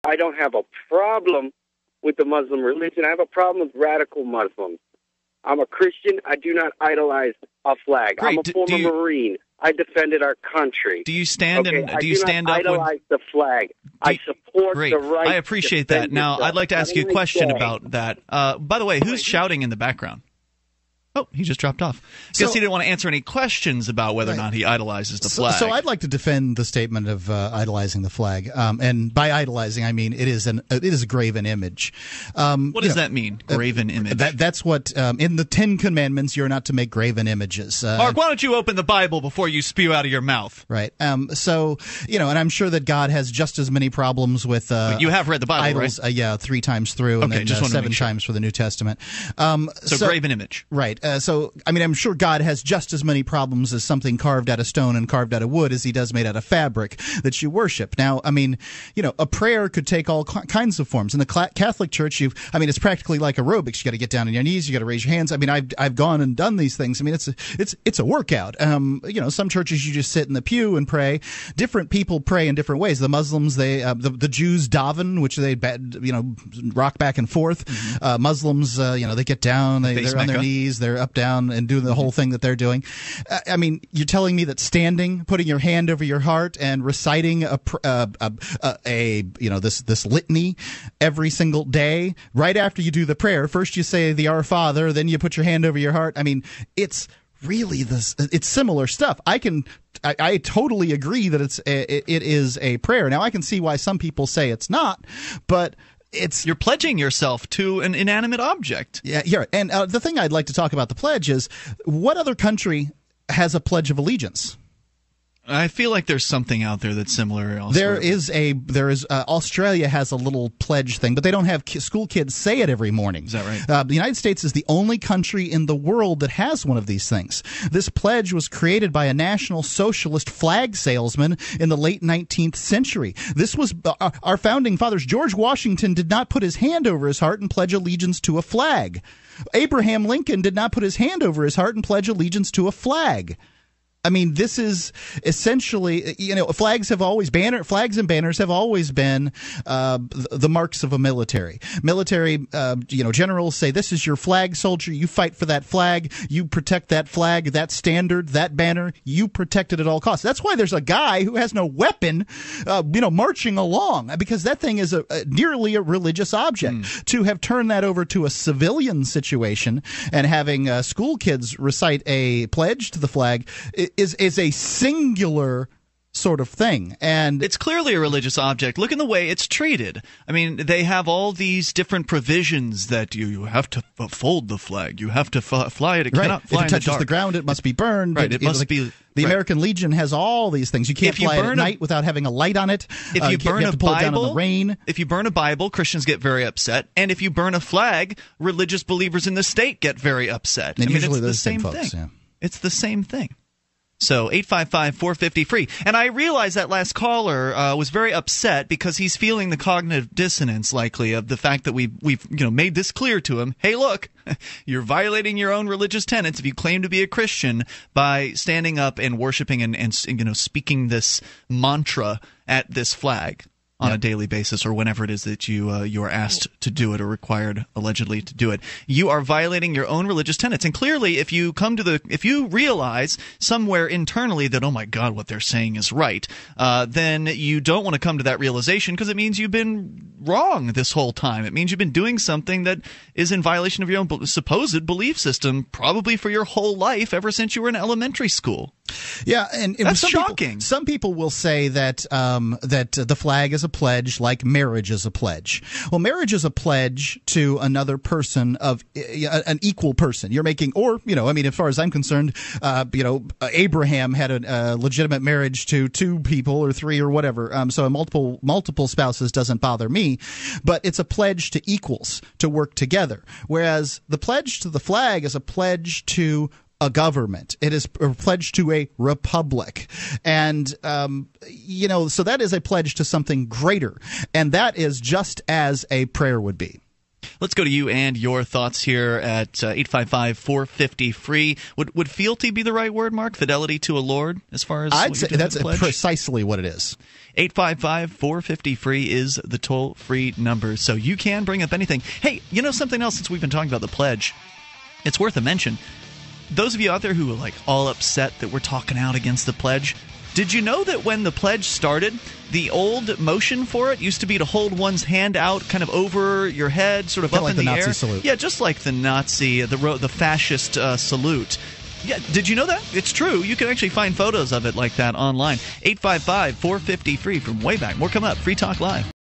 I don't have a problem with the Muslim religion. I have a problem with radical Muslims. I'm a Christian. I do not idolize a flag. Great. I'm a former Marine. I defended our country. Do you stand okay? and do you stand up? I do not idolize the flag. I support Great. the right. I appreciate that. Now, yourself. I'd like to ask you a question about that. By the way, who's shouting in the background? Oh, he just dropped off. Because he didn't want to answer any questions about whether or not he idolizes the flag. So I'd like to defend the statement of idolizing the flag. And by idolizing, I mean it is a graven image. What does that mean, graven image? That's what, in the Ten Commandments, you're not to make graven images. Mark, why don't you open the Bible before you spew out of your mouth? Right. So, and I'm sure that God has just as many problems with you have read the Bible, idols, right? Yeah, 3 times through, and then 7 times for the New Testament. So graven image. Right. I'm sure God has just as many problems as something carved out of stone and carved out of wood as he does made out of fabric that you worship. Now, a prayer could take all kinds of forms. In the Catholic Church, it's practically like aerobics. You got to get down on your knees. You got to raise your hands. I've gone and done these things. It's a workout. Some churches you just sit in the pew and pray. Different people pray in different ways. The Muslims, the Jews daven, which they rock back and forth. Mm-hmm. Muslims, they get down, they're on their knees, they're up, down, and doing the whole thing that they're doing. You're telling me that standing, putting your hand over your heart, and reciting this litany every single day, right after you do the prayer, first you say the Our Father, then you put your hand over your heart. It's really it's similar stuff. I totally agree that it is a prayer. Now I can see why some people say it's not, but you're pledging yourself to an inanimate object. Yeah. And the thing I'd like to talk about the pledge is, what other country has a Pledge of Allegiance? I feel like there's something out there that's similar elsewhere. There is Australia has a little pledge thing, but they don't have school kids say it every morning. Is that right? The United States is the only country in the world that has one of these things. This pledge was created by a National Socialist flag salesman in the late 19th century. This was our founding fathers. George Washington did not put his hand over his heart and pledge allegiance to a flag. Abraham Lincoln did not put his hand over his heart and pledge allegiance to a flag. This is essentially, flags and banners have always been the marks of a military. Military, generals say, this is your flag, soldier. You fight for that flag. You protect that flag, that standard, that banner. You protect it at all costs. That's why there's a guy who has no weapon, marching along, because that thing is nearly a religious object. To have turned that over to a civilian situation and having school kids recite a pledge to the flag is a singular sort of thing, and it's clearly a religious object. Look in the way it's treated. They have all these different provisions that you have to fold the flag, you have to fly it. It cannot fly. If it touches the ground, it must be burned. Right. It must be. The American Legion has all these things. You can't fly it at night without having a light on it. If you burn have to pull it down in the rain. If you burn a Bible, Christians get very upset, and if you burn a flag, religious believers in the state get very upset. And usually it's those the same folks, thing. Yeah. It's the same thing. So 855-450-FREE. And I realize that last caller was very upset because he's feeling the cognitive dissonance, likely, of the fact that we've made this clear to him. Hey, look, you're violating your own religious tenets if you claim to be a Christian by standing up and worshiping and speaking this mantra at this flag on a daily basis, or whenever it is that you are asked to do it or required allegedly to do it. You are violating your own religious tenets. And clearly, if you realize somewhere internally that, oh my God, what they're saying is right, then you don't want to come to that realization, because it means you've been wrong this whole time. It means you've been doing something that is in violation of your own supposed belief system, probably for your whole life, ever since you were in elementary school. Yeah, and that's shocking. Some people will say that the flag is a pledge, like marriage is a pledge. Well, marriage is a pledge to another person, of an equal person. You're making, or as far as I'm concerned, Abraham had a legitimate marriage to 2 people or 3 or whatever. So multiple spouses doesn't bother me, but it's a pledge to equals to work together. Whereas the pledge to the flag is a pledge to a government. It is a pledge to a republic. And, so that is a pledge to something greater. And that is just as a prayer would be. Let's go to you and your thoughts here at 855-450-FREE. Would fealty be the right word, Mark? Fidelity to a lord, as far as I'd say that's precisely what it is. 855-450-FREE is the toll-free number, so you can bring up anything. Hey, you know something else since we've been talking about the pledge? It's worth a mention. Those of you out there who are like all upset that we're talking out against the pledge, did you know that when the pledge started, the old motion for it used to be to hold one's hand out kind of over your head, sort of up like in the the Nazi air? salute. Yeah, just like the Nazi, the fascist salute. Yeah, did you know that? It's true. You can actually find photos of it like that online. 855-450-FREE from way back. More coming up. Free Talk Live.